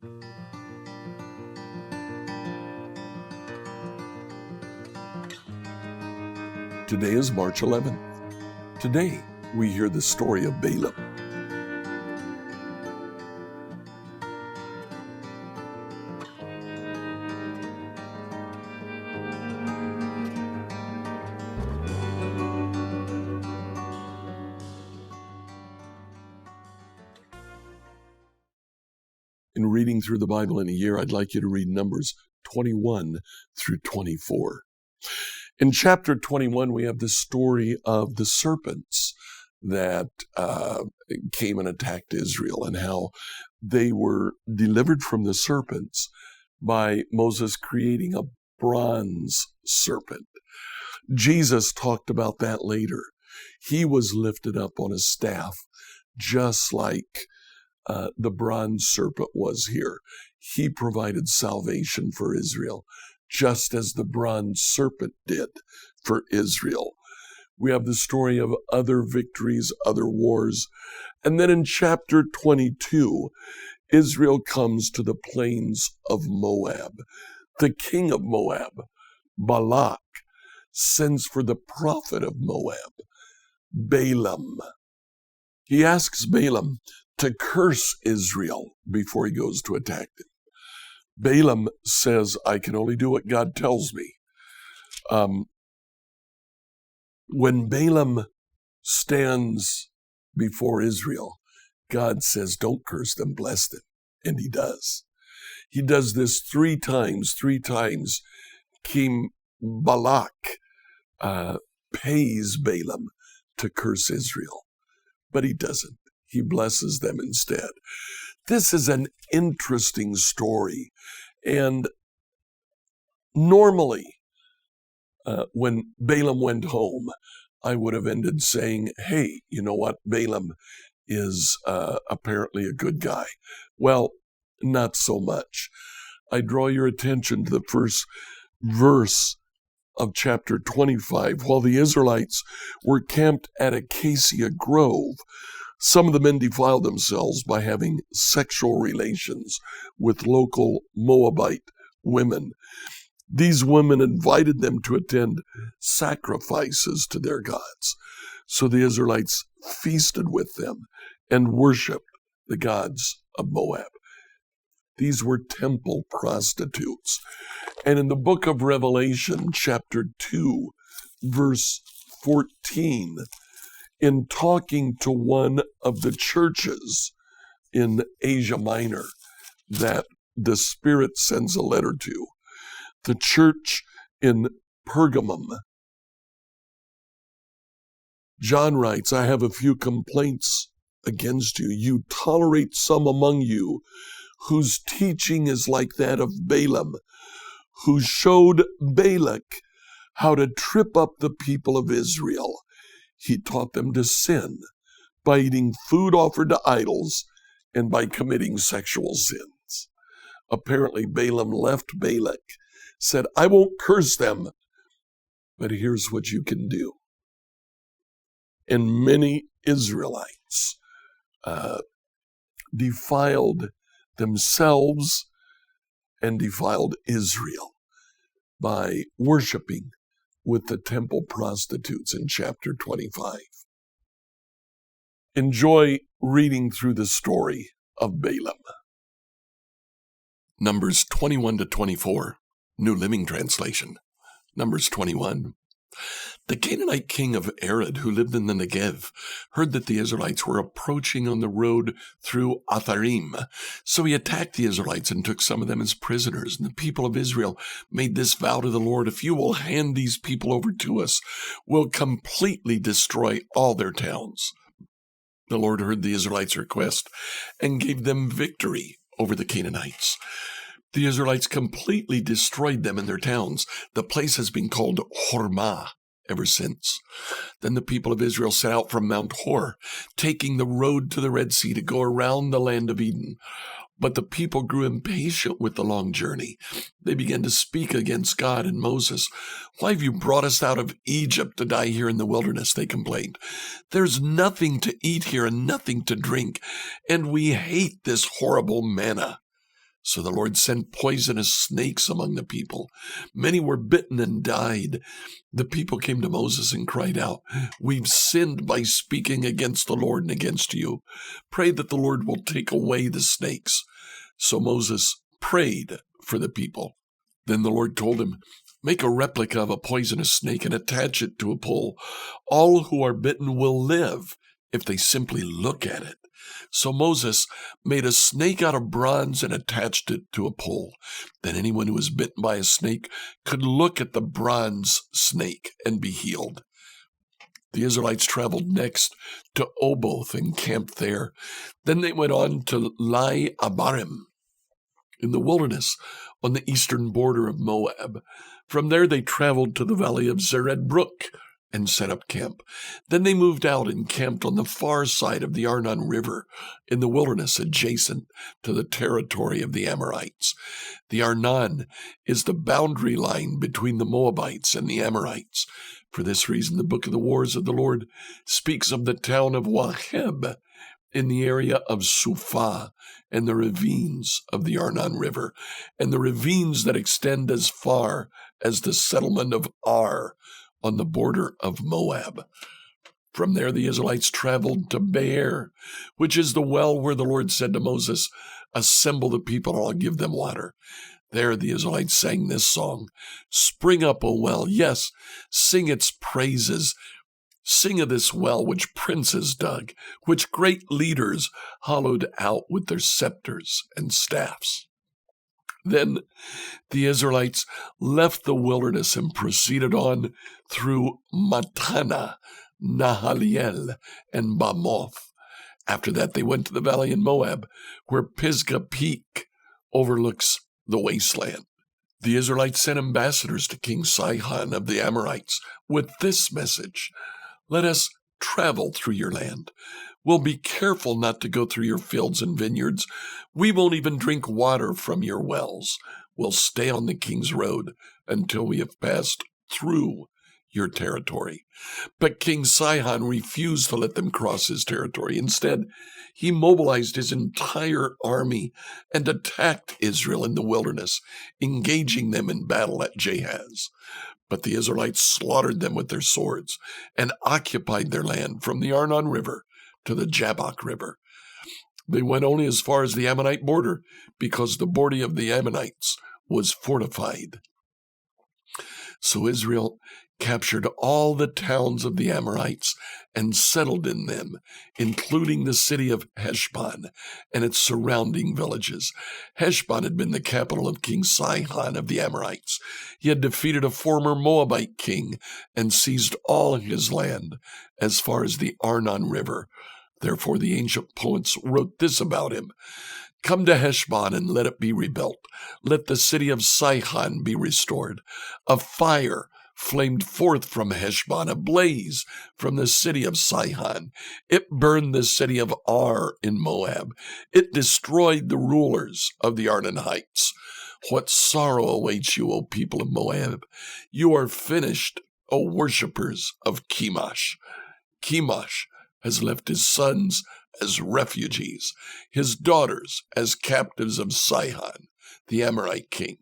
Today is March 11th. Today, we hear the story of Balaam. In reading through the Bible in a year, I'd like you to read Numbers 21 through 24. In chapter 21, we have the story of the serpents that came and attacked Israel and how they were delivered from the serpents by Moses creating a bronze serpent. Jesus talked about that later. He was lifted up on a staff just like the bronze serpent was here. He provided salvation for Israel, just as the bronze serpent did for Israel. We have the story of other victories, other wars. And then in chapter 22, Israel comes to the plains of Moab. The king of Moab, Balak, sends for the prophet of Moab, Balaam. He asks Balaam to curse Israel before he goes to attack them. Balaam says, I can only do what God tells me. When Balaam stands before Israel, God says, don't curse them, bless them. And he does. He does this three times. King Balak pays Balaam to curse Israel, but he doesn't. He blesses them instead. This is an interesting story. And normally, when Balaam went home, I would have ended saying, hey, you know what? Balaam is apparently a good guy. Well, not so much. I draw your attention to the first verse of chapter 25. While the Israelites were camped at Acacia Grove, some of the men defiled themselves by having sexual relations with local Moabite women. These women invited them to attend sacrifices to their gods. So the Israelites feasted with them and worshiped the gods of Moab. These were temple prostitutes. And in the book of Revelation, chapter 2, verse 14, in talking to one of the churches in Asia Minor that the Spirit sends a letter to, the church in Pergamum, John writes, I have a few complaints against you. You tolerate some among you whose teaching is like that of Balaam, who showed Balak how to trip up the people of Israel. He taught them to sin by eating food offered to idols and by committing sexual sins. Apparently, Balaam left Balak, said, I won't curse them, but here's what you can do. And many Israelites defiled themselves and defiled Israel by worshiping with the temple prostitutes in chapter 25. Enjoy reading through the story of Balaam. Numbers 21 to 24, New Living Translation. Numbers 21. The Canaanite king of Arad, who lived in the Negev, heard that the Israelites were approaching on the road through Atharim. So he attacked the Israelites and took some of them as prisoners. And the people of Israel made this vow to the Lord, if you will hand these people over to us, we'll completely destroy all their towns. The Lord heard the Israelites' request and gave them victory over the Canaanites. The Israelites completely destroyed them and their towns. The place has been called Hormah ever since. Then the people of Israel set out from Mount Hor, taking the road to the Red Sea to go around the land of Eden. But the people grew impatient with the long journey. They began to speak against God and Moses. Why have you brought us out of Egypt to die here in the wilderness, they complained. There's nothing to eat here and nothing to drink, and we hate this horrible manna. So the Lord sent poisonous snakes among the people. Many were bitten and died. The people came to Moses and cried out, "We've sinned by speaking against the Lord and against you. Pray that the Lord will take away the snakes." So Moses prayed for the people. Then the Lord told him, "Make a replica of a poisonous snake and attach it to a pole. All who are bitten will live if they simply look at it." So Moses made a snake out of bronze and attached it to a pole. Then anyone who was bitten by a snake could look at the bronze snake and be healed. The Israelites traveled next to Oboth and camped there. Then they went on to Lai Abarim in the wilderness on the eastern border of Moab. From there they traveled to the valley of Zered Brook and set up camp. Then they moved out and camped on the far side of the Arnon River in the wilderness adjacent to the territory of the Amorites. The Arnon is the boundary line between the Moabites and the Amorites. For this reason, the book of the Wars of the Lord speaks of the town of Waheb in the area of Suphah and the ravines of the Arnon River, and the ravines that extend as far as the settlement of Ar on the border of Moab. From there, the Israelites traveled to Beer, which is the well where the Lord said to Moses, "Assemble the people, and I'll give them water." There the Israelites sang this song, "Spring up, O well, yes, sing its praises. Sing of this well which princes dug, which great leaders hollowed out with their scepters and staffs." Then the Israelites left the wilderness and proceeded on through Matana, Nahaliel, and Bamoth. After that, they went to the valley in Moab, where Pisgah Peak overlooks the wasteland. The Israelites sent ambassadors to King Sihon of the Amorites with this message: "Let us travel through your land. We'll be careful not to go through your fields and vineyards. We won't even drink water from your wells. We'll stay on the king's road until we have passed through your territory." But King Sihon refused to let them cross his territory. Instead, he mobilized his entire army and attacked Israel in the wilderness, engaging them in battle at Jahaz. But the Israelites slaughtered them with their swords and occupied their land from the Arnon River to the Jabbok River. They went only as far as the Ammonite border because the border of the Ammonites was fortified. So Israel captured all the towns of the Amorites and settled in them, including the city of Heshbon and its surrounding villages. Heshbon had been the capital of King Sihon of the Amorites. He had defeated a former Moabite king and seized all his land as far as the Arnon River. Therefore, the ancient poets wrote this about him: "Come to Heshbon and let it be rebuilt. Let the city of Sihon be restored. A fire flamed forth from Heshbon, a blaze from the city of Sihon. It burned the city of Ar in Moab. It destroyed the rulers of the Arnon heights. What sorrow awaits you, O people of Moab! You are finished, O worshippers of Chemosh. Chemosh has left his sons as refugees, his daughters as captives of Sihon, the Amorite king.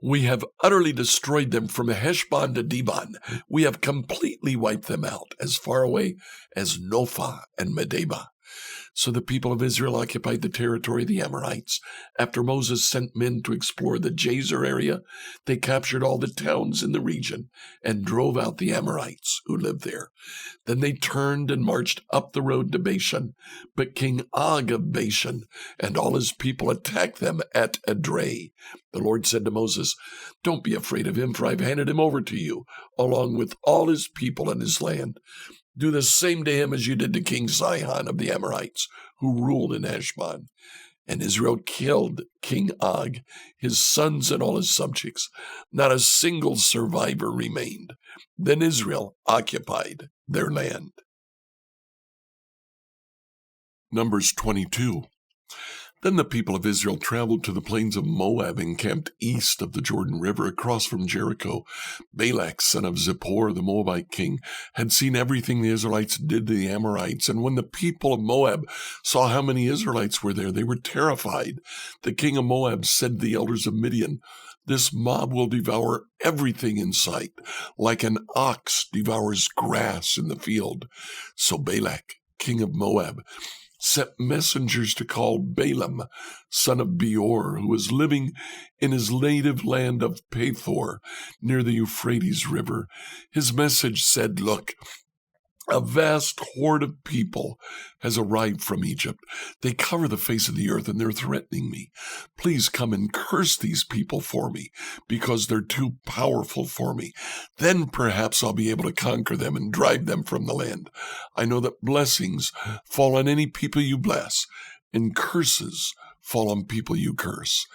We have utterly destroyed them from Heshbon to Dibon. We have completely wiped them out as far away as Nophah and Medeba." So the people of Israel occupied the territory of the Amorites. After Moses sent men to explore the Jazer area, they captured all the towns in the region and drove out the Amorites who lived there. Then they turned and marched up the road to Bashan. But King Og of Bashan and all his people attacked them at Edrei. The Lord said to Moses, "Don't be afraid of him, for I've handed him over to you, along with all his people and his land. Do the same to him as you did to King Sihon of the Amorites, who ruled in Heshbon." And Israel killed King Og, his sons and all his subjects. Not a single survivor remained. Then Israel occupied their land. Numbers 22. Then the people of Israel traveled to the plains of Moab and camped east of the Jordan River across from Jericho. Balak, son of Zippor, the Moabite king, had seen everything the Israelites did to the Amorites. And when the people of Moab saw how many Israelites were there, they were terrified. The king of Moab said to the elders of Midian, "This mob will devour everything in sight, like an ox devours grass in the field." So Balak, king of Moab, sent messengers to call Balaam, son of Beor, who was living in his native land of Pethor, near the Euphrates River. His message said, "Look, a vast horde of people has arrived from Egypt. They cover the face of the earth and they're threatening me. Please come and curse these people for me, because they're too powerful for me. Then perhaps I'll be able to conquer them and drive them from the land. I know that blessings fall on any people you bless, and curses fall on people you curse."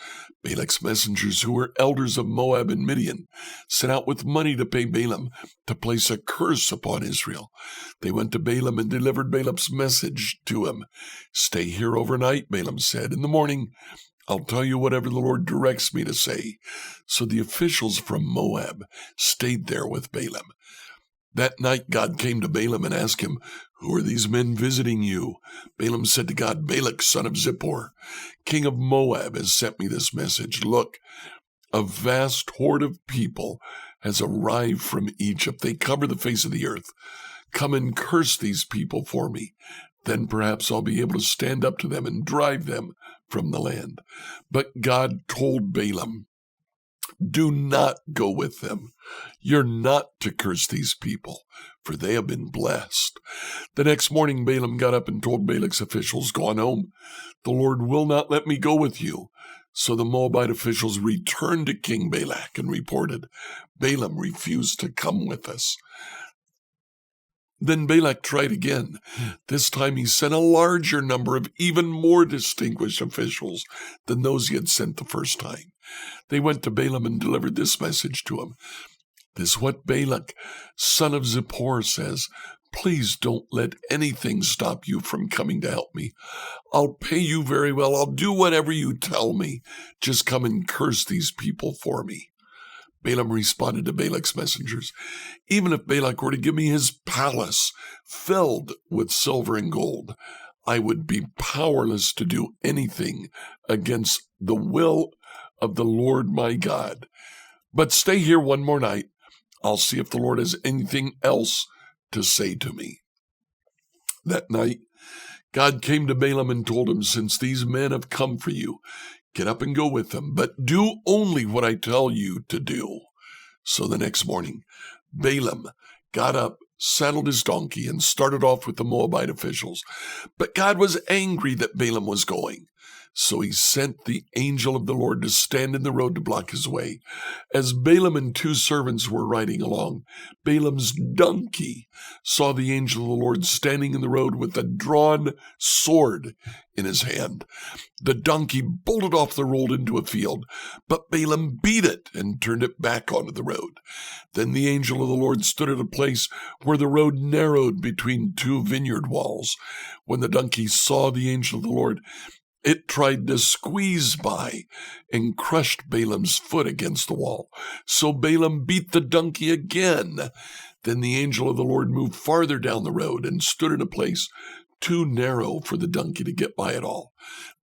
Balak's messengers, who were elders of Moab and Midian, sent out with money to pay Balaam to place a curse upon Israel. They went to Balaam and delivered Balaam's message to him. "Stay here overnight," Balaam said. "In the morning, I'll tell you whatever the Lord directs me to say." So the officials from Moab stayed there with Balaam. That night God came to Balaam and asked him, "Who are these men visiting you?" Balaam said to God, "Balak, son of Zippor, king of Moab, has sent me this message. Look, a vast horde of people has arrived from Egypt. They cover the face of the earth. Come and curse these people for me. Then perhaps I'll be able to stand up to them and drive them from the land." But God told Balaam, "Do not go with them. You're not to curse these people, for they have been blessed." The next morning, Balaam got up and told Balak's officials, "Go on home. The Lord will not let me go with you." So the Moabite officials returned to King Balak and reported, "Balaam refused to come with us." Then Balak tried again. This time he sent a larger number of even more distinguished officials than those he had sent the first time. They went to Balaam and delivered this message to him. "This is what Balak, son of Zippor, says. Please don't let anything stop you from coming to help me. I'll pay you very well. I'll do whatever you tell me. Just come and curse these people for me." Balaam responded to Balak's messengers, "Even if Balak were to give me his palace filled with silver and gold, I would be powerless to do anything against the will of the Lord my God. But stay here one more night. I'll see if the Lord has anything else to say to me." That night, God came to Balaam and told him, "Since these men have come for you, get up and go with them, but do only what I tell you to do." So the next morning, Balaam got up, saddled his donkey, and started off with the Moabite officials. But God was angry that Balaam was going. So he sent the angel of the Lord to stand in the road to block his way. As Balaam and two servants were riding along, Balaam's donkey saw the angel of the Lord standing in the road with a drawn sword in his hand. The donkey bolted off the road into a field, but Balaam beat it and turned it back onto the road. Then the angel of the Lord stood at a place where the road narrowed between two vineyard walls. When the donkey saw the angel of the Lord, it tried to squeeze by and crushed Balaam's foot against the wall. So Balaam beat the donkey again. Then the angel of the Lord moved farther down the road and stood in a place too narrow for the donkey to get by at all.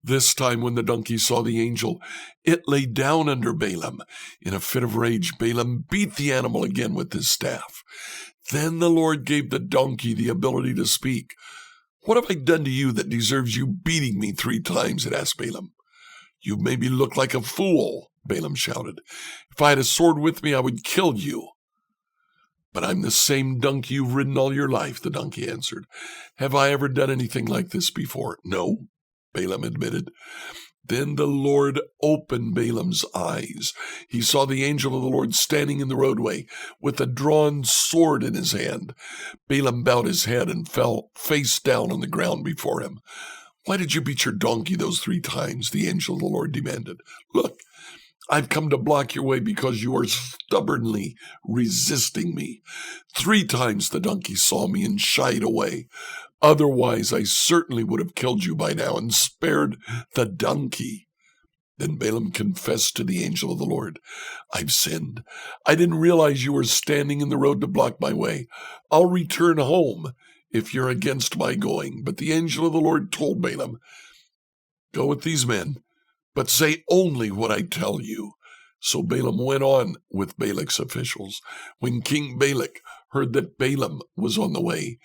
This time when the donkey saw the angel, it lay down under Balaam. In a fit of rage, Balaam beat the animal again with his staff. Then the Lord gave the donkey the ability to speak. "What have I done to you that deserves you beating me 3 times?" it asked Balaam. "You made me look like a fool," Balaam shouted. "If I had a sword with me, I would kill you." "But I'm the same donkey you've ridden all your life," the donkey answered. "Have I ever done anything like this before?" "No," Balaam admitted. Then the Lord opened Balaam's eyes. He saw the angel of the Lord standing in the roadway with a drawn sword in his hand. Balaam bowed his head and fell face down on the ground before him. "Why did you beat your donkey those 3 times?" the angel of the Lord demanded. "Look, I've come to block your way because you are stubbornly resisting me." 3 times the donkey saw me and shied away. Otherwise, I certainly would have killed you by now and spared the donkey." Then Balaam confessed to the angel of the Lord, "I've sinned. I didn't realize you were standing in the road to block my way. I'll return home if you're against my going." But the angel of the Lord told Balaam, "Go with these men, but say only what I tell you." So Balaam went on with Balak's officials. When King Balak heard that Balaam was on the way,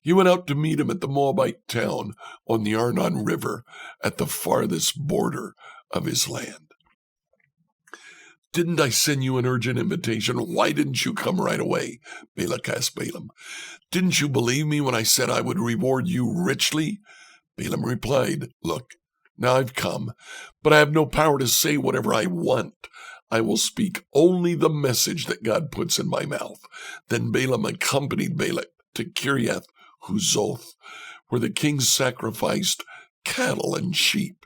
he went out to meet him at the Moabite town on the Arnon River at the farthest border of his land. "Didn't I send you an urgent invitation? Why didn't you come right away?" Balak asked Balaam. "Didn't you believe me when I said I would reward you richly?" Balaam replied, "Look, now I've come, but I have no power to say whatever I want. I will speak only the message that God puts in my mouth." Then Balaam accompanied Balak to Kiriath Huzoth, where the king sacrificed cattle and sheep.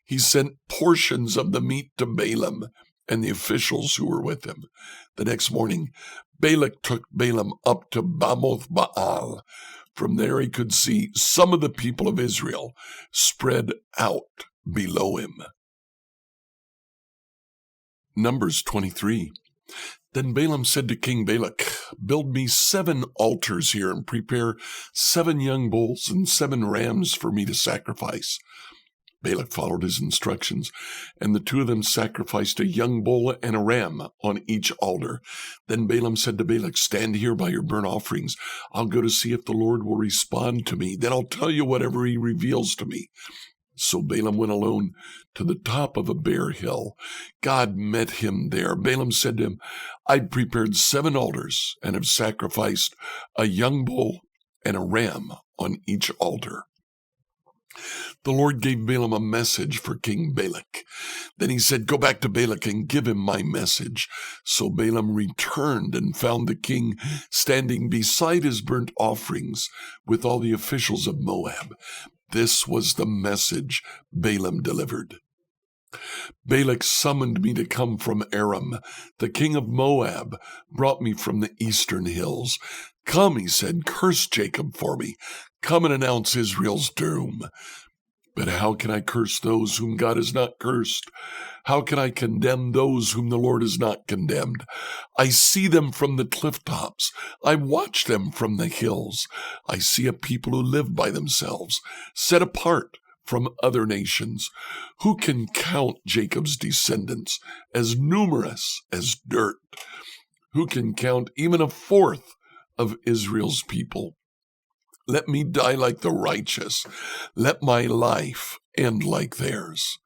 He sent portions of the meat to Balaam and the officials who were with him. The next morning, Balak took Balaam up to Bamoth Baal. From there he could see some of the people of Israel spread out below him. Numbers 23. Then Balaam said to King Balak, "Build me 7 altars here and prepare 7 young bulls and 7 rams for me to sacrifice." Balak followed his instructions, and the 2 of them sacrificed a young bull and a ram on each altar. Then Balaam said to Balak, "Stand here by your burnt offerings. I'll go to see if the Lord will respond to me. Then I'll tell you whatever he reveals to me." So Balaam went alone to the top of a bare hill. God met him there. Balaam said to him, "I've prepared 7 altars and have sacrificed a young bull and a ram on each altar." The Lord gave Balaam a message for King Balak. Then he said, "Go back to Balak and give him my message." So Balaam returned and found the king standing beside his burnt offerings with all the officials of Moab. This was the message Balaam delivered. "Balak summoned me to come from Aram. The king of Moab brought me from the eastern hills. 'Come,' he said, 'curse Jacob for me. Come and announce Israel's doom.' But how can I curse those whom God has not cursed? How can I condemn those whom the Lord has not condemned? I see them from the cliff tops. I watch them from the hills. I see a people who live by themselves, set apart from other nations. Who can count Jacob's descendants, as numerous as dirt? Who can count even 1/4 of Israel's people? Let me die like the righteous. Let my life end like theirs."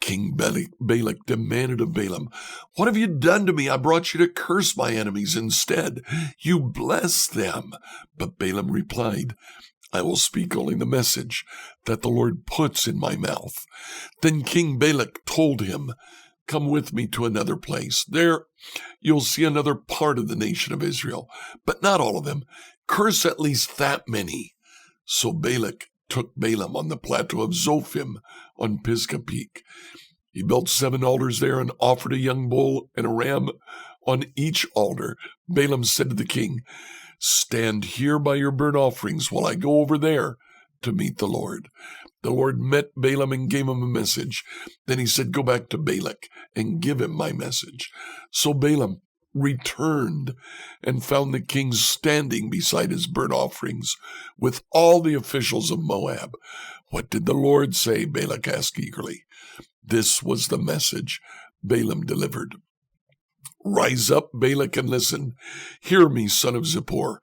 King Balak demanded of Balaam, "What have you done to me? I brought you to curse my enemies. Instead, you bless them." But Balaam replied, "I will speak only the message that the Lord puts in my mouth." Then King Balak told him, "Come with me to another place. There you'll see another part of the nation of Israel, but not all of them. Curse at least that many." So Balak took Balaam on the plateau of Zophim on Pisgah Peak. He built 7 altars there and offered a young bull and a ram on each altar. Balaam said to the king, "Stand here by your burnt offerings while I go over there to meet the Lord." The Lord met Balaam and gave him a message. Then he said, "Go back to Balak and give him my message." So Balaam returned and found the king standing beside his burnt offerings with all the officials of Moab. "What did the Lord say?" Balak asked eagerly. This was the message Balaam delivered. "Rise up, Balak, and listen. Hear me, son of Zippor.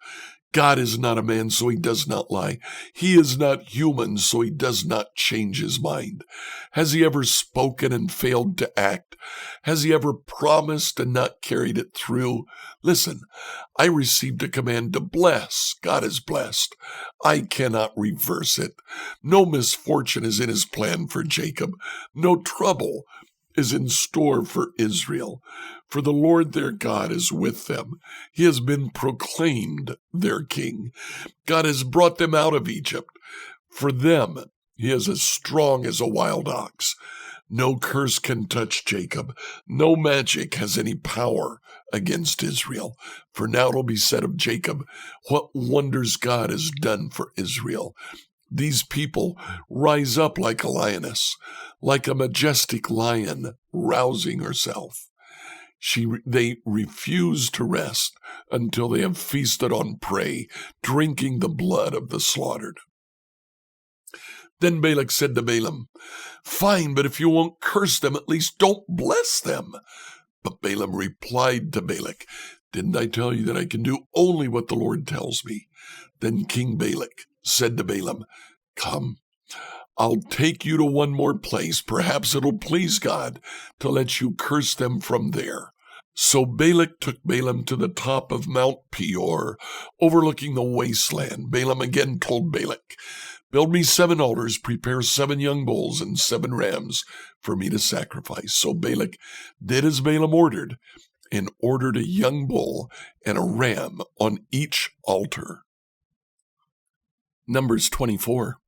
God is not a man, so he does not lie. He is not human, so he does not change his mind. Has he ever spoken and failed to act? Has he ever promised and not carried it through? Listen, I received a command to bless. God is blessed. I cannot reverse it. No misfortune is in his plan for Jacob. No trouble is in store for Israel. For the Lord their God is with them. He has been proclaimed their king. God has brought them out of Egypt. For them, he is as strong as a wild ox. No curse can touch Jacob. No magic has any power against Israel. For now it'll be said of Jacob, what wonders God has done for Israel. These people rise up like a lioness, like a majestic lion rousing herself. They refuse to rest until they have feasted on prey, drinking the blood of the slaughtered. Then Balak said to Balaam, "Fine, but if you won't curse them, at least don't bless them." But Balaam replied to Balak, "Didn't I tell you that I can do only what the Lord tells me?" Then King Balak said to Balaam, "Come, I'll take you to one more place. Perhaps it'll please God to let you curse them from there." So Balak took Balaam to the top of Mount Peor, overlooking the wasteland. Balaam again told Balak, "Build me 7 altars, prepare 7 young bulls and 7 rams for me to sacrifice." So Balak did as Balaam ordered, and ordered a young bull and a ram on each altar. Numbers 24.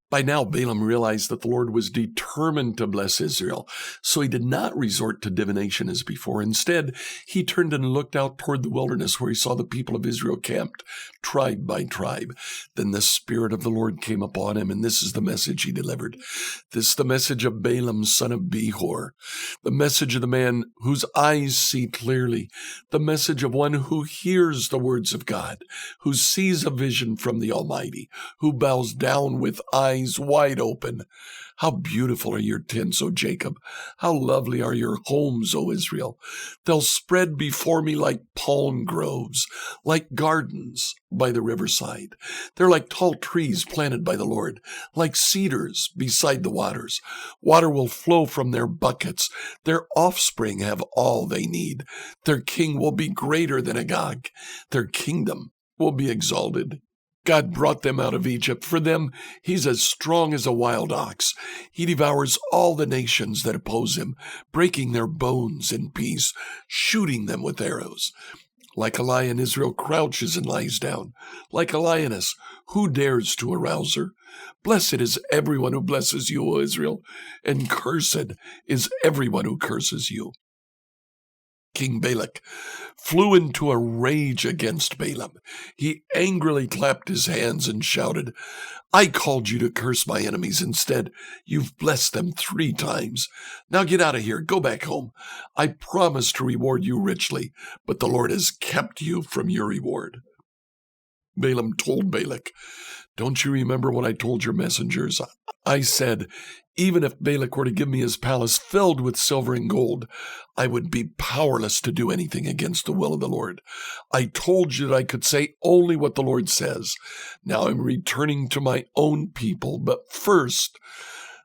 By now, Balaam realized that the Lord was determined to bless Israel, so he did not resort to divination as before. Instead, he turned and looked out toward the wilderness where he saw the people of Israel camped, tribe by tribe. Then the Spirit of the Lord came upon him, and this is the message he delivered. This is the message of Balaam, son of Beor, the message of the man whose eyes see clearly, the message of one who hears the words of God, who sees a vision from the Almighty, who bows down with eyes wide open. How beautiful are your tents, O Jacob! How lovely are your homes, O Israel! They'll spread before me like palm groves, like gardens by the riverside. They're like tall trees planted by the Lord, like cedars beside the waters. Water will flow from their buckets. Their offspring have all they need. Their king will be greater than Agag. Their kingdom will be exalted. God brought them out of Egypt. For them, he's as strong as a wild ox. He devours all the nations that oppose him, breaking their bones in peace, shooting them with arrows. Like a lion, Israel crouches and lies down. Like a lioness, who dares to arouse her? Blessed is everyone who blesses you, O Israel, and cursed is everyone who curses you. King Balak flew into a rage against Balaam. He angrily clapped his hands and shouted, "I called you to curse my enemies. Instead, you've blessed them 3 times. Now get out of here. Go back home. I promised to reward you richly, but the Lord has kept you from your reward." Balaam told Balak, "Don't you remember what I told your messengers? I said, even if Balak were to give me his palace filled with silver and gold, I would be powerless to do anything against the will of the Lord. I told you that I could say only what the Lord says. Now I'm returning to my own people, but first,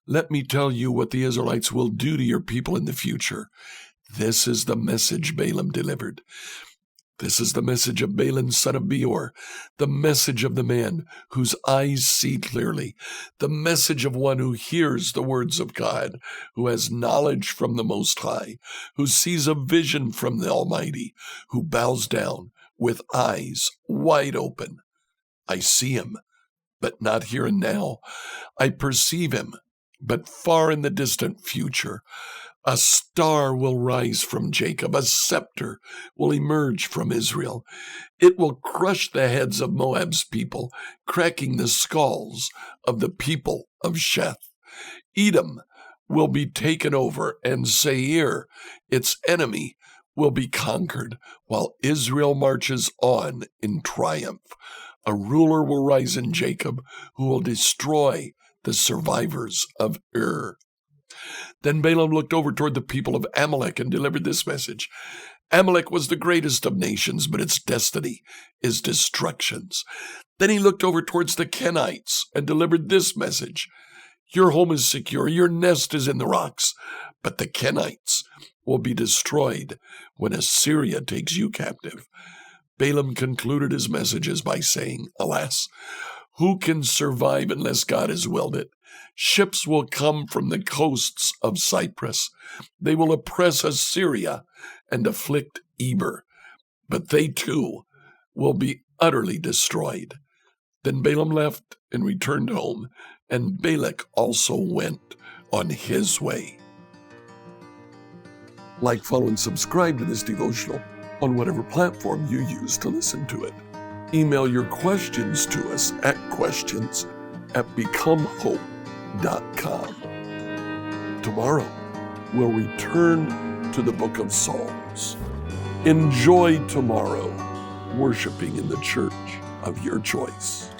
let me tell you what the Israelites will do to your people in the future." This is the message Balaam delivered. This is the message of Balaam, son of Beor, the message of the man whose eyes see clearly, the message of one who hears the words of God, who has knowledge from the Most High, who sees a vision from the Almighty, who bows down with eyes wide open. I see him, but not here and now. I perceive him, but far in the distant future. A star will rise from Jacob, a scepter will emerge from Israel. It will crush the heads of Moab's people, cracking the skulls of the people of Sheth. Edom will be taken over, and Seir, its enemy, will be conquered, while Israel marches on in triumph. A ruler will rise in Jacob who will destroy the survivors of Ur. Then Balaam looked over toward the people of Amalek and delivered this message. Amalek was the greatest of nations, but its destiny is destructions. Then he looked over towards the Kenites and delivered this message. Your home is secure, your nest is in the rocks, but the Kenites will be destroyed when Assyria takes you captive. Balaam concluded his messages by saying, Alas, who can survive unless God has willed it? Ships will come from the coasts of Cyprus. They will oppress Assyria and afflict Eber, but they too will be utterly destroyed. Then Balaam left and returned home, and Balak also went on his way. Like, follow, and subscribe to this devotional on whatever platform you use to listen to it. Email your questions to us at questions@becomehope.com. Tomorrow, we'll return to the book of Psalms. Enjoy tomorrow, worshiping in the church of your choice.